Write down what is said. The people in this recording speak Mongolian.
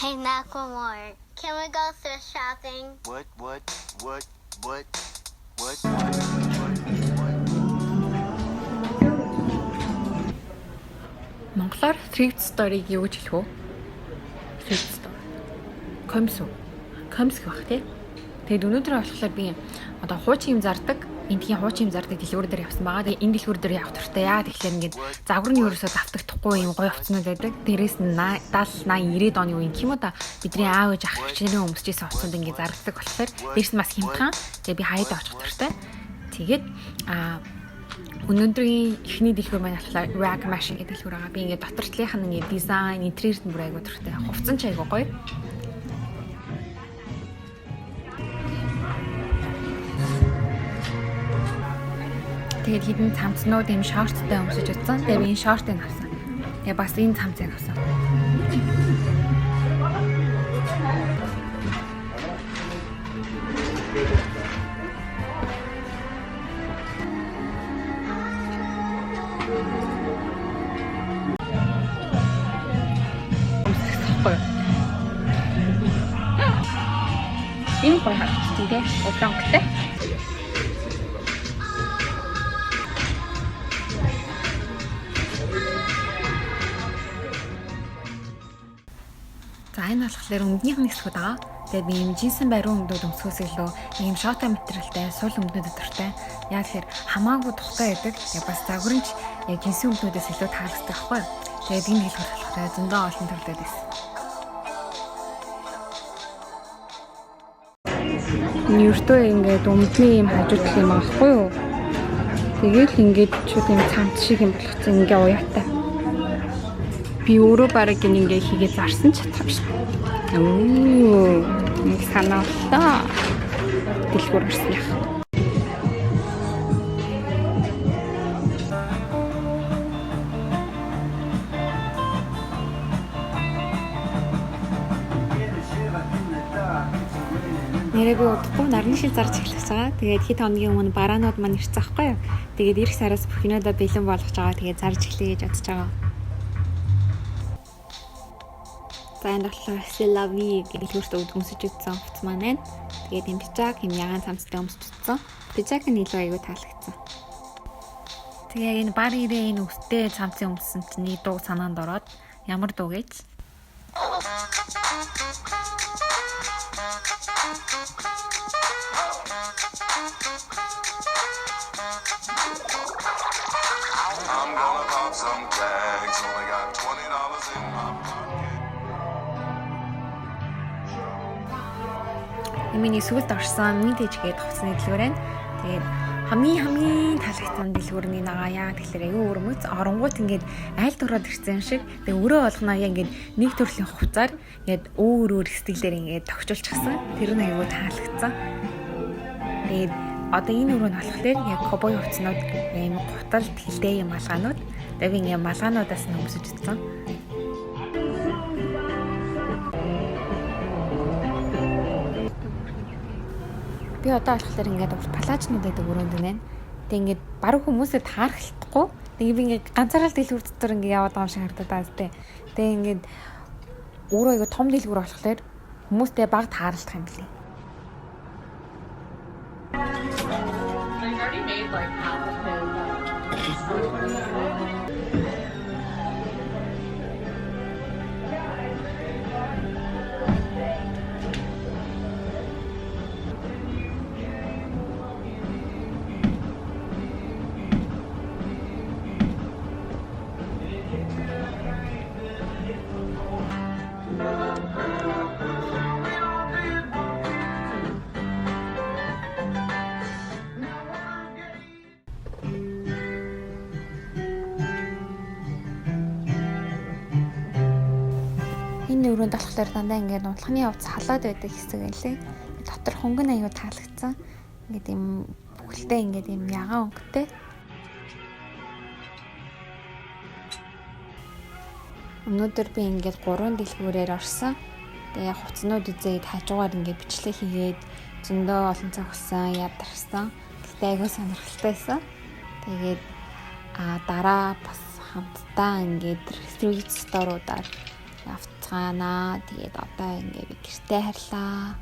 Hey, Macklemore, can we go thrift shopping? What? Монголоор thrift store-ыг юу гэж хэлэх вэ? Thrift store. Комисс гэх бах тий. Тэгээд өнөөдөр болохоор би одоо хуучин юм зардаг, энтхийн хуучин юм зардаг дэлгүүр дээр явсан байгаа. Тэгээд энэ дэлгүүр дээр явах туфтаа яа тэгэхээр ингээд загвар нь ерөөсөө давтагдахгүй юм гоё хувцснууд байдаг. Дээрээс нь 70, 80, 90 оны үеийн гэх юм уу да бидний аав ээж ах хичнээн өмсөжсэн хувцсууд ингээд зардаг болохоор дээрс нь бас хямдхан. Тэгээд би хаяад очих туфтаа. Тэгээд өнөөдрийн эхний дэлгүүр маань болохоор Rag Machine гэдэг дэлгүүр байгаа. Би ингээд доторчлынх нь ингээд дизайн, интерьерт нь бүр айгуу төрхтэй. Хувцсан ч айгуу гоё. Тэгээд хідэн цамцнууд юм шорттой өмсөж утсан. Тэгээд би энэ шортыг авсан. Тэгээд бас энэ цамцыг авсан. Энэ гоё харагдчих тийм удаангтай. За энэ болохоор өмднийх нь хэсгүүд байгаа. Тэгээд би юм жинсэн бариун өмдүүд өмсөхөөс илүү ийм шота материалтай, сул өмднүүдэд дуртай. Яг тэгэхээр хамаагүй тухтай байдаг. Тэгээд бас загварч яг жинсэн өмднүүдээс илүү таалагддаг байхгүй юу? Тэгээд энэ дэлгүүр болохоор зөндөө олон төрлөөд байсан. Нэртөө ингээд өмдний юм хажуудах юм аахгүй юу? Тэгээл ингээд чууд юм цамц шиг юм болгоцсон ингээ уяатай. Би өөрөө бараг ингээ хийгээ зарсан ч чадах биш. Нэг санаалаа. Дэлгүүр орсон яах. Нэрээ би удахгүй нарны шил зарж эхлэх байгаа. Тэгээд хэд хоногийн өмнө бараанууд маань ирсэн байхгүй юу? Тэгээд ирэх сараас бүхнөөдөө бэлэн болгож байгаа. Тэгээд зарж эхлэе гэж бодож байгаа. За энэ болохоор Селави гэдэг дэлгүүрт өмсөж өгсөн хувцас маань. Тэгээд энэ пижак юм ягаан цамцтай өмсөжсөн. Пижак нь илүү аягүй таалагдсан. Тэгээд энэ бар ирээ энэ өстэй цамцын өмссөн чинь дуу санаанд ороод ямар дуу гэж I'm gonna pop some tags, only got $20 in my pocket. Миний сүлд орсон мэдээж гээд хувцсны дэлгүүр байна. Тэгээд хамгийн таалагдсан дэлгүүрний нагаа яа тэгэхээр аюу өрмөц оронгууд ингээд айл дураад ирсэн шиг тэгээд өрөө болгоно яа ингээд нэг төрлийн хувцаар ингээд өөр стилээр ингээд тогтчулчихсан. Тэр нь аюу таалагдсан. Тэгээд одоо энэ өрөө нь болохоор яг кобой хувцснууд ийм гутал тэлтэй юм малгаанууд. Тэгээд би ингээд малгаануудаас нь өмсөж утсан. Би одоо болохоор ингээд палажнууд гэдэг өрөөнд байна. Тэг ингээд баруун хүмүүсээ таархалтахгүй. Тэг би ингээд ганцаараа дэлгүүр дотор ингээд яваад байгаа юм шиг харагдаад байгаа зү. Тэг ингээд өөрөө айгу том дэлгүүр болохоор хүмүүстэй баг таарлах юм билий. Энэ өрөөнд болохоор дандаа ингээд унтлахны хувцас халаад байдаг хэсэг байлээ. Дотор хөнгөн аюу таалагдсан. Ингээд юм бүхэлдээ ингээд юм ягаан өнгөтэй. Өнөөдөр би ингээд 3 дэлгүүрээр орсон. Тэгээ хувцснууд үзээд хажуугаар ингээд бичлэг хийгээд зөндөө олон цаг өгсөн, ядарсан. Гэтэ аюу сонирхолтой байсан. Тэгээд дараа бас хамтдаа ингээд street store-уудаар байцгаана. Тэгээд одоо ингээ би гэртээ харлаа.